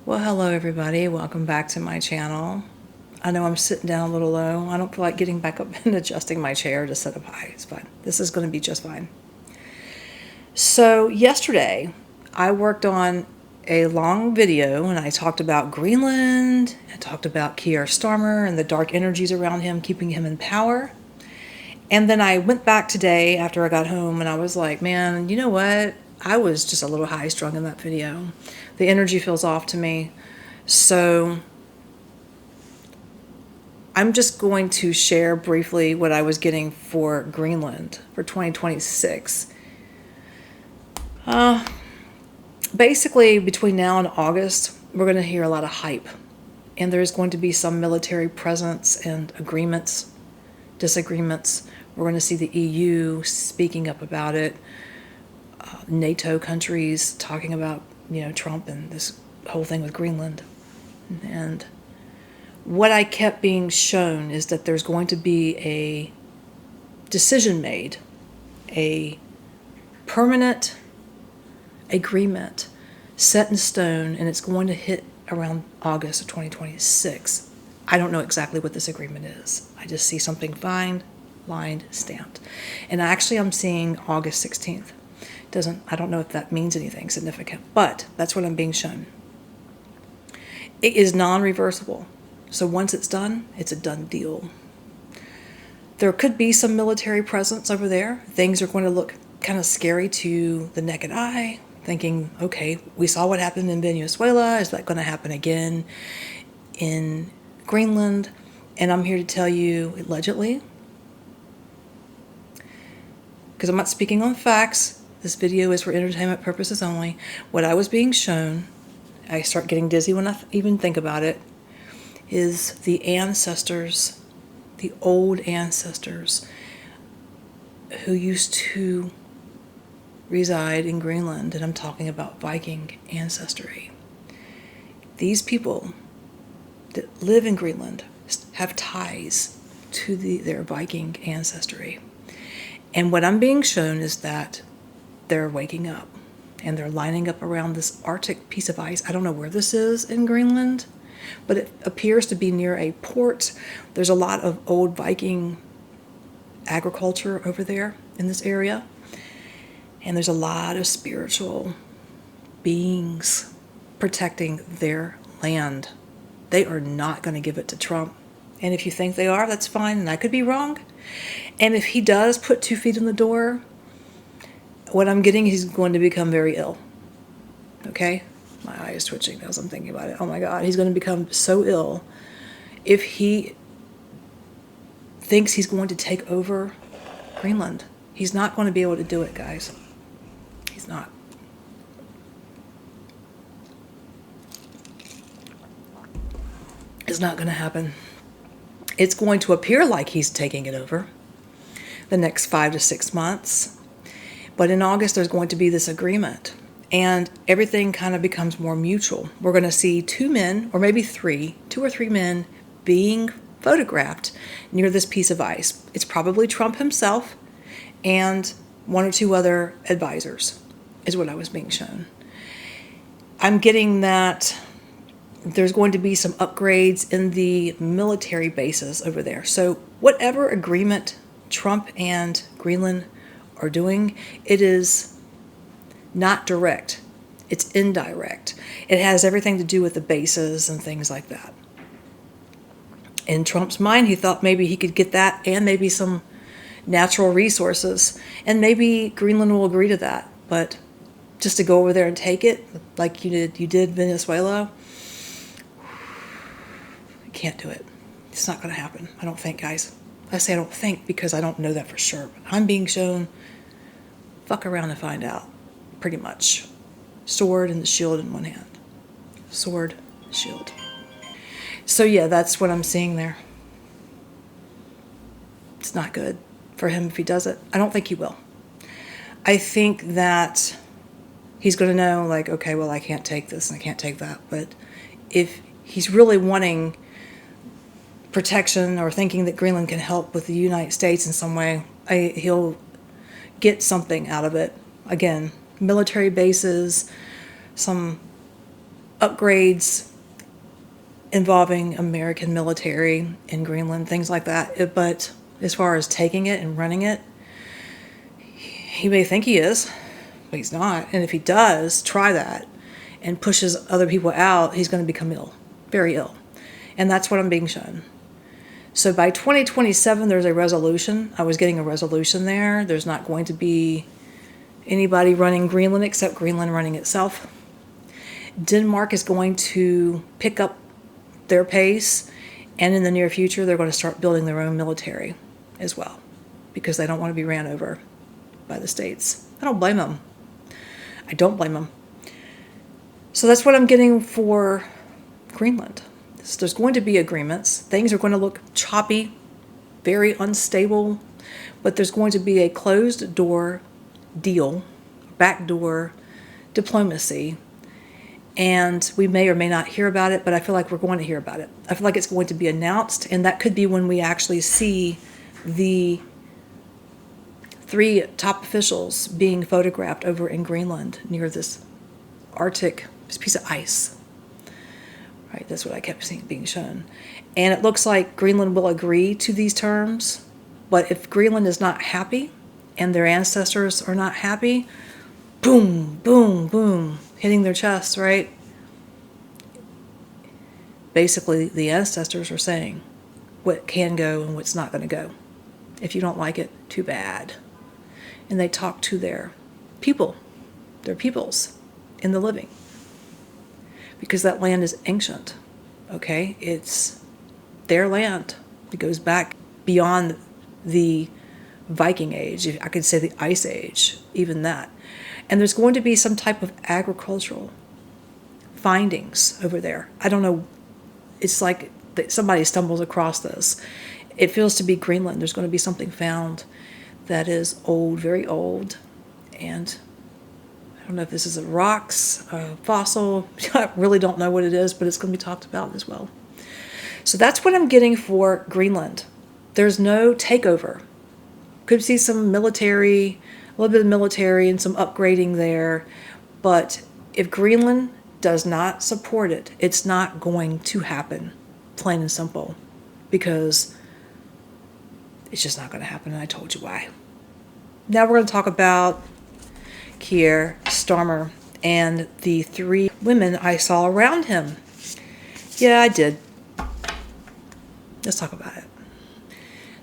Well, hello everybody. Welcome back to my channel. I know I'm sitting down a little low. I don't feel like getting back up and adjusting my chair to sit up high. It's fine. This is going to be just fine. So yesterday, I worked on a long video and I talked about Greenland. I talked about Keir Starmer and the dark energies around him, keeping him in power. And then I went back today after I got home and I was like, man, you know what? I was just a little high strung in that video. The energy feels off to me. So I'm just going to share briefly what I was getting for Greenland for 2026. Basically, between now and August, we're going to hear a lot of hype. And there's going to be some military presence and agreements, disagreements. We're going to see the EU speaking up about it. NATO countries talking about, Trump and this whole thing with Greenland. And what I kept being shown is that there's going to be a decision made, a permanent agreement set in stone, and it's going to hit around August of 2026. I don't know exactly what this agreement is. I just see something fine, lined, stamped. And actually I'm seeing August 16th. I don't know if that means anything significant, but that's what I'm being shown. It is non-reversible. So once it's done, it's a done deal. There could be some military presence over there. Things are going to look kind of scary to the naked eye, thinking, okay, we saw what happened in Venezuela. Is that going to happen again in Greenland? And I'm here to tell you, allegedly, because I'm not speaking on facts. This video is for entertainment purposes only. What I was being shown, I start getting dizzy when I even think about it, is the ancestors, the old ancestors who used to reside in Greenland, and I'm talking about Viking ancestry. These people that live in Greenland have ties to their Viking ancestry. And what I'm being shown is that they're waking up and they're lining up around this Arctic piece of ice. I don't know where this is in Greenland, but it appears to be near a port. There's a lot of old Viking agriculture over there in this area. And there's a lot of spiritual beings protecting their land. They are not going to give it to Trump. And if you think they are, that's fine, and I could be wrong. And if he does put 2 feet in the door, what I'm getting, he's going to become very ill. Okay? My eye is twitching as I'm thinking about it. Oh my God, he's going to become so ill. If he thinks he's going to take over Greenland, he's not going to be able to do it, guys. He's not. It's not going to happen. It's going to appear like he's taking it over the next 5 to 6 months. But in August, there's going to be this agreement. And everything kind of becomes more mutual. We're going to see 2 men, or maybe 3, 2 or 3 men being photographed near this piece of ice. It's probably Trump himself and 1 or 2 other advisors, is what I was being shown. I'm getting that there's going to be some upgrades in the military bases over there. So whatever agreement Trump and Greenland are doing, it is not direct. It's indirect. It has everything to do with the bases and things like that. In Trump's mind, he thought maybe he could get that and maybe some natural resources, and maybe Greenland will agree to that. But just to go over there and take it like you did Venezuela, you can't do it. It's not going to happen. I don't think, guys. I say I don't think because I don't know that for sure. But I'm being shown, fuck around and find out, pretty much. Sword and the shield in one hand. Sword, shield. So yeah, that's what I'm seeing there. It's not good for him if he does it. I don't think he will. I think that he's going to know, like, okay, well, I can't take this and I can't take that. But if he's really wanting protection or thinking that Greenland can help with the United States in some way, he'll get something out of it. Again, military bases, some upgrades involving American military in Greenland, things like that. But as far as taking it and running it, he may think he is, but he's not. And if he does try that and pushes other people out, he's going to become ill, very ill. And that's what I'm being shown. So by 2027, there's a resolution. I was getting a resolution there. There's not going to be anybody running Greenland except Greenland running itself. Denmark is going to pick up their pace, and in the near future, they're going to start building their own military as well, because they don't want to be ran over by the states. I don't blame them. I don't blame them. So that's what I'm getting for Greenland. So there's going to be agreements. Things are going to look choppy, very unstable, but there's going to be a closed door deal, backdoor diplomacy, and we may or may not hear about it, but I feel like we're going to hear about it. I feel like it's going to be announced, and that could be when we actually see the 3 top officials being photographed over in Greenland near this Arctic, this piece of ice. Right, that's what I kept seeing being shown. And it looks like Greenland will agree to these terms, but if Greenland is not happy and their ancestors are not happy, boom, boom, boom, hitting their chests, right? Basically, the ancestors are saying what can go and what's not going to go. If you don't like it, too bad. And they talk to their people, their peoples in the living. Because that land is ancient, okay? It's their land. It goes back beyond the Viking Age. I could say the Ice Age, even that. And there's going to be some type of agricultural findings over there. I don't know. It's like somebody stumbles across this. It feels to be Greenland. There's going to be something found that is old, very old, and I don't know if this is a rocks, a fossil. I really don't know what it is, but it's going to be talked about as well. So that's what I'm getting for Greenland. There's no takeover. Could see some military, a little bit of military and some upgrading there. But if Greenland does not support it, it's not going to happen, plain and simple, because it's just not going to happen, and I told you why. Now we're going to talk about Keir Starmer and the 3 women I saw around him. Yeah, I did. Let's talk about it.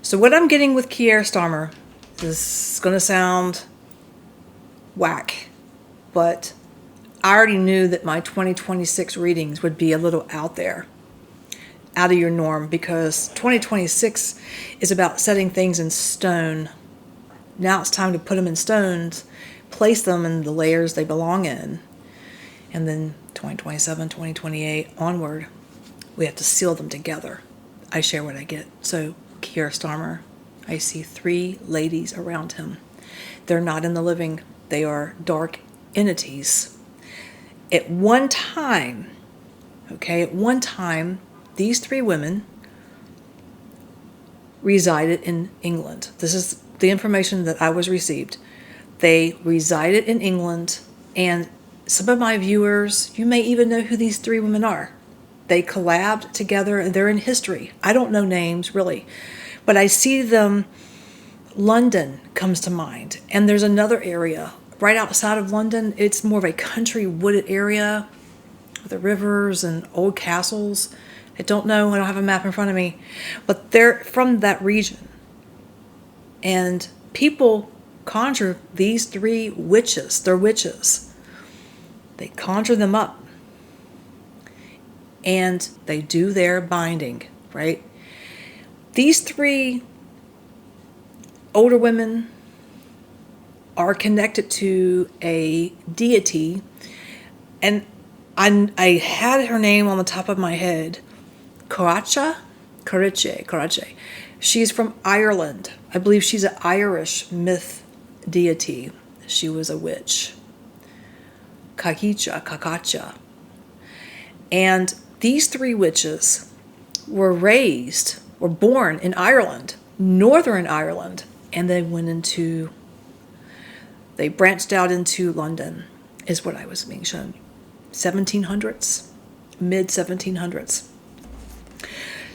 So what I'm getting with Keir Starmer is going to sound whack, but I already knew that my 2026 readings would be a little out there, out of your norm, because 2026 is about setting things in stone. Now it's time to put them in stones, place them in the layers they belong in, and then 2027, 2028 onward, we have to seal them together. I share what I get. So Keir Starmer, I see 3 ladies around him. They're not in the living. They are dark entities. At one time, these 3 women resided in England. This is the information that I was received. They resided in England, and some of my viewers, you may even know who these 3 women are. They collabed together, and they're in history. I don't know names, really, but I see them. London comes to mind, and there's another area right outside of London. It's more of a country wooded area with the rivers and old castles. I don't know. I don't have a map in front of me, but they're from that region. And people conjure these 3 witches. They're witches. They conjure them up. And they do their binding, right? These 3 older women are connected to a deity. And I had her name on the top of my head. Caracha? Carache. She's from Ireland. I believe she's an Irish myth deity. She was a witch. Kakacha. And these 3 witches were born in Ireland, Northern Ireland, and they branched out into London, is what I was being shown. 1700s, mid 1700s.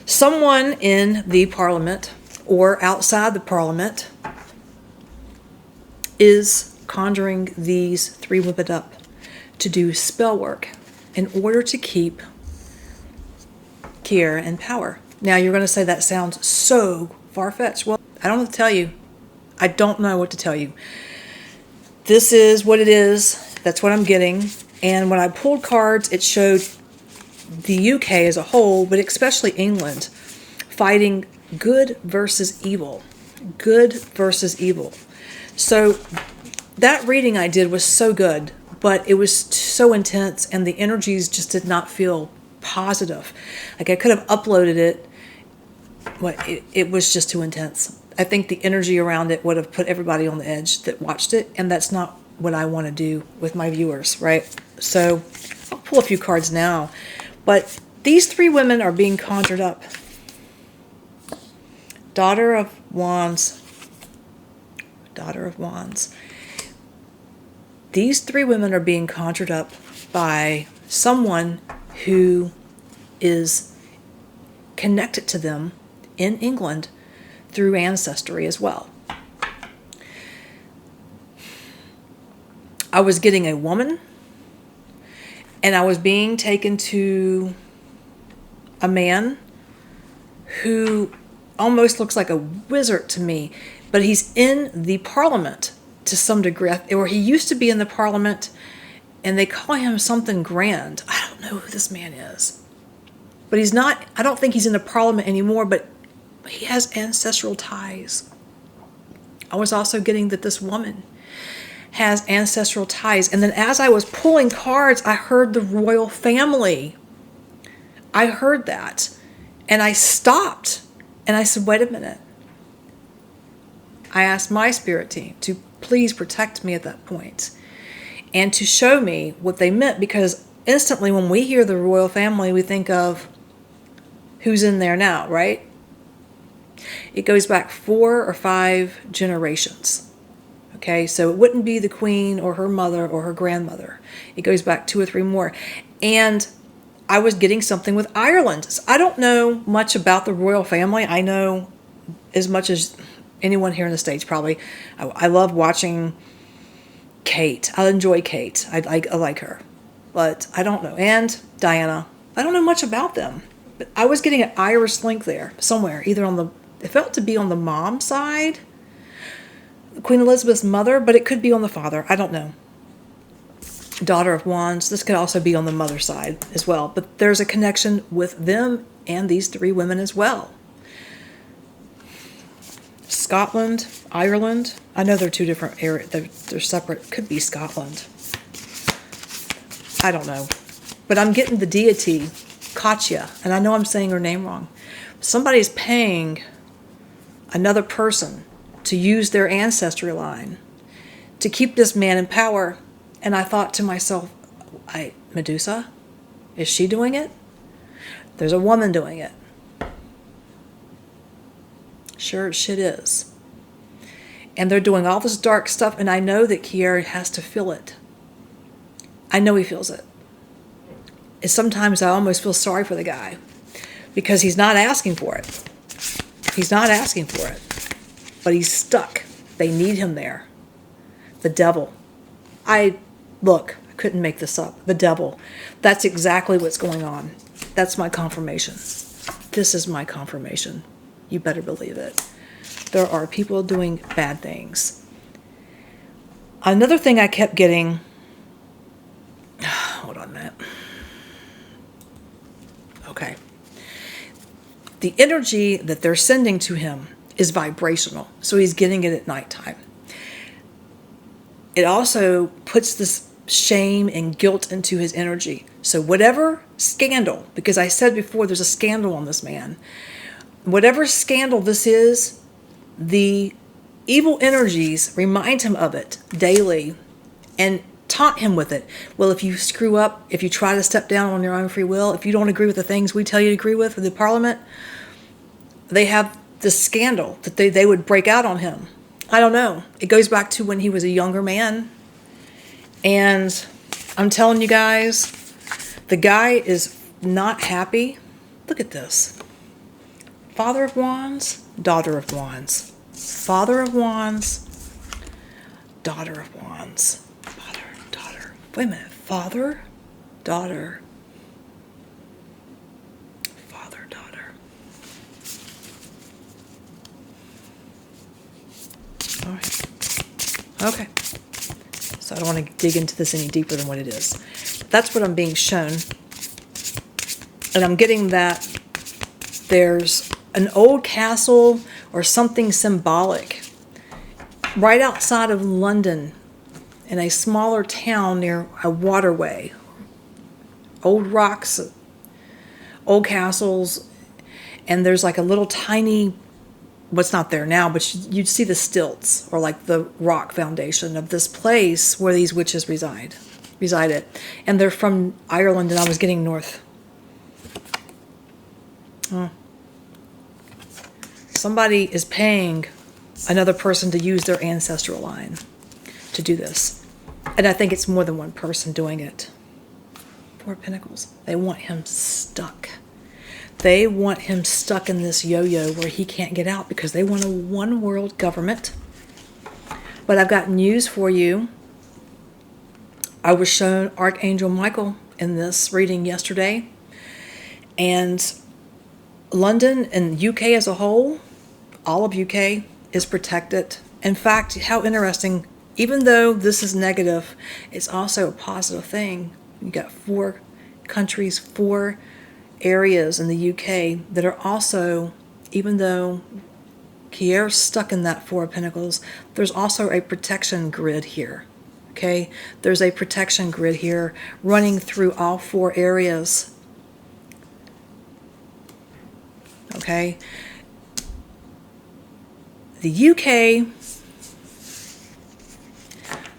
Someone in the parliament or outside the parliament is conjuring these three women up to do spell work in order to keep Keir in power. Now you're going to say that sounds so far-fetched. Well, I don't know what to tell you. I don't know what to tell you. This is what it is. That's what I'm getting. And when I pulled cards, it showed the UK as a whole, but especially England, fighting good versus evil. Good versus evil. So that reading I did was so good, but it was so intense and the energies just did not feel positive. Like I could have uploaded it, but it was just too intense. I think the energy around it would have put everybody on the edge that watched it, and that's not what I want to do with my viewers, right? So I'll pull a few cards now, but these three women are being conjured up. Daughter of Wands. Daughter of Wands. These three women are being conjured up by someone who is connected to them in England through ancestry as well. I was getting a woman, and I was being taken to a man who almost looks like a wizard to me, but he's in the parliament to some degree, or he used to be in the parliament, and they call him something grand. I don't know who this man is, but he's not, I don't think he's in the parliament anymore, but he has ancestral ties. I was also getting that this woman has ancestral ties. And then as I was pulling cards, I heard the royal family. I heard that. And I stopped. And I said, wait a minute. I asked my spirit team to please protect me at that point and to show me what they meant, because instantly when we hear the royal family, we think of who's in there now, right? It goes back 4 or 5 generations. Okay, so it wouldn't be the queen or her mother or her grandmother. It goes back 2 or 3 more. And I was getting something with Ireland. So I don't know much about the royal family. I know as much as anyone here in the States probably. I love watching Kate. I enjoy Kate. I like her. But I don't know. And Diana. I don't know much about them. But I was getting an Irish link there somewhere. Either on the, it felt to be on the mom side, Queen Elizabeth's mother, but it could be on the father. I don't know. Daughter of Wands. This could also be on the mother side as well. But there's a connection with them and these 3 women as well. Scotland, Ireland. I know they're 2 different areas. They're separate. Could be Scotland. I don't know. But I'm getting the deity, Katya. And I know I'm saying her name wrong. Somebody's paying another person to use their ancestry line to keep this man in power. And I thought to myself, Medusa, is she doing it? There's a woman doing it. Sure, shit is. And they're doing all this dark stuff, and I know that Keir has to feel it. I know he feels it. And sometimes I almost feel sorry for the guy because he's not asking for it. He's not asking for it. But he's stuck. They need him there. The devil. Look, I couldn't make this up. The devil. That's exactly what's going on. That's my confirmation. This is my confirmation. You better believe it. There are people doing bad things. Another thing I kept getting, hold on a minute. Okay. The energy that they're sending to him is vibrational, so he's getting it at nighttime. It also puts this shame and guilt into his energy. So whatever scandal, because I said before there's a scandal on this man, whatever scandal this is, the evil energies remind him of it daily and taunt him with it. Well, if you screw up, if you try to step down on your own free will, if you don't agree with the things we tell you to agree with in the parliament, they have this scandal that they would break out on him. I don't know. It goes back to when he was a younger man. And I'm telling you guys, The guy is not happy. Look at this. Father of Wands, Daughter of Wands. Father of Wands, Daughter of Wands. Father, daughter. Wait a minute. Father, daughter. Father, daughter. All right. Okay. So I don't want to dig into this any deeper than what it is. That's what I'm being shown. And I'm getting that there's an old castle or something symbolic right outside of London in a smaller town near a waterway. Old rocks, old castles, and there's like a little tiny, what's not there now, but you'd see the stilts or like the rock foundation of this place where these witches resided. And they're from Ireland, and I was getting north. Oh. Somebody is paying another person to use their ancestral line to do this. And I think it's more than one person doing it. Four of Pentacles. They want him stuck. They want him stuck in this yo-yo where he can't get out because they want a one world government. But I've got news for you. I was shown Archangel Michael in this reading yesterday. And London and UK as a whole, all of UK is protected. In fact, how interesting, even though this is negative, it's also a positive thing. You got 4 countries, 4 areas in the UK that are also, even though Keir's stuck in that 4 of Pentacles, there's also a protection grid here. Okay, there's a protection grid here running through all 4 areas. Okay, the UK,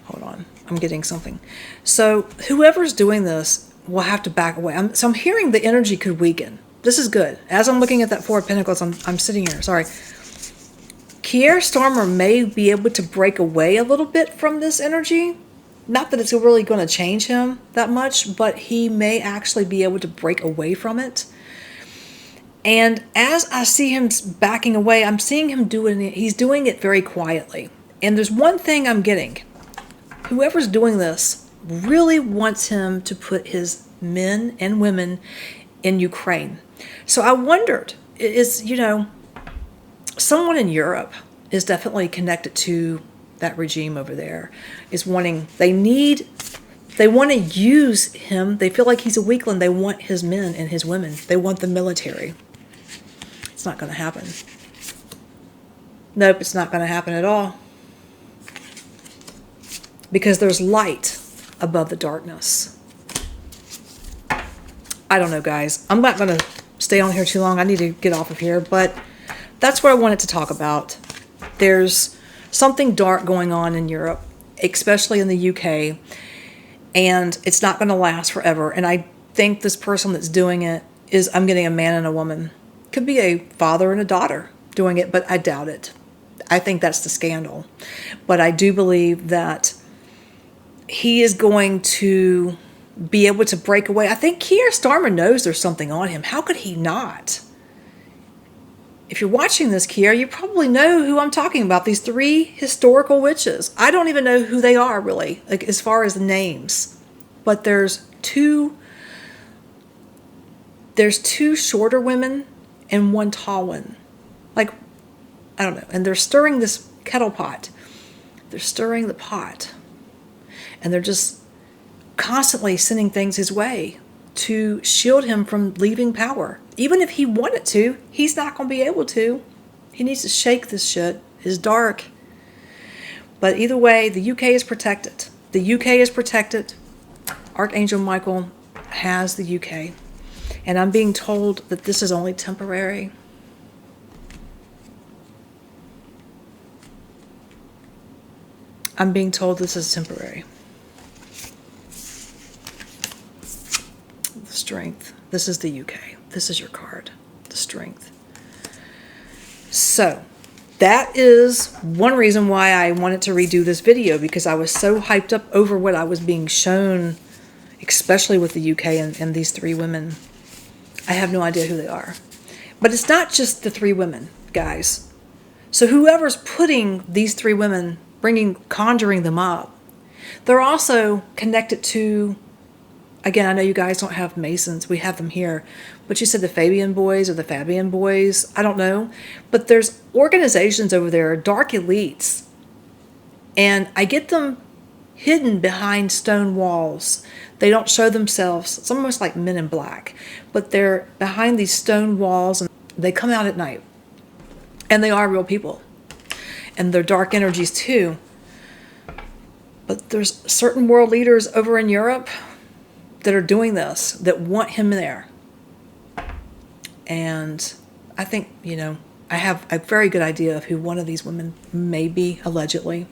hold on, I'm getting something. So whoever's doing this will have to back away. So I'm hearing the energy could weaken. This is good. As I'm looking at that 4 of Pentacles, I'm sitting here, sorry. Keir Starmer may be able to break away a little bit from this energy. Not that it's really going to change him that much, but he may actually be able to break away from it. And as I see him backing away, I'm seeing him doing it. He's doing it very quietly. And there's one thing I'm getting. Whoever's doing this really wants him to put his men and women in Ukraine. So I wondered, someone in Europe is definitely connected to that regime over there. Is wanting, they want to use him. They feel like he's a weakling. They want his men and his women. They want the military. It's not going to happen. Nope, it's not going to happen at all. Because there's light above the darkness. I don't know, guys. I'm not going to stay on here too long. I need to get off of here. But that's what I wanted to talk about. There's something dark going on in Europe, especially in the UK. And it's not going to last forever. And I think this person that's doing it is, I'm getting a man and a woman. Could be a father and a daughter doing it, but I doubt it. I think that's the scandal. But I do believe that he is going to be able to break away. I think Keir Starmer knows there's something on him. How could he not? If you're watching this, Keir, you probably know who I'm talking about. These 3 historical witches. I don't even know who they are, really, like as far as the names. But there's two shorter women and 1 tall one. Like, I don't know. And they're stirring this kettle pot. They're stirring the pot. And they're just constantly sending things his way to shield him from leaving power. Even if he wanted to, he's not going to be able to. He needs to shake this shit. It's dark. But either way, the UK is protected. The UK is protected. Archangel Michael has the UK. And I'm being told that this is only temporary. I'm being told this is temporary. The Strength. This is the UK. This is your card. The Strength. So, that is one reason why I wanted to redo this video, because I was so hyped up over what I was being shown especially with the UK and these three women. I have no idea who they are. But it's not just the three women, guys. So whoever's putting these three women, conjuring them up, they're also connected to, again, I know you guys don't have Masons. We have them here. But you said the Fabian boys or the Fabian boys. I don't know. But there's organizations over there, dark elites. And I get them hidden behind stone walls. They don't show themselves. It's almost like Men in Black. But they're behind these stone walls, and they come out at night. And they are real people. And they're dark energies too. But there's certain world leaders over in Europe that are doing this, that want him there. And I think, I have a very good idea of who one of these women may be, allegedly.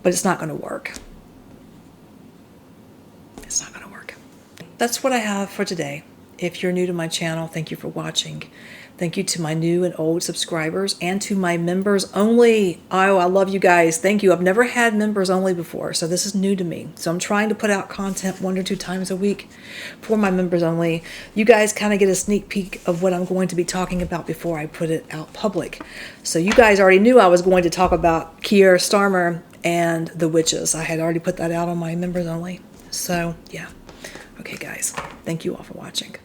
But it's not going to work. It's not going to work. That's what I have for today. If you're new to my channel, thank you for watching. Thank you to my new and old subscribers and to my members only. Oh, I love you guys. Thank you. I've never had members only before, so this is new to me. So I'm trying to put out content 1 or 2 times a week for my members only. You guys kind of get a sneak peek of what I'm going to be talking about before I put it out public. So you guys already knew I was going to talk about Keir Starmer and the witches. I had already put that out on my members only. So, yeah. Okay, guys. Thank you all for watching.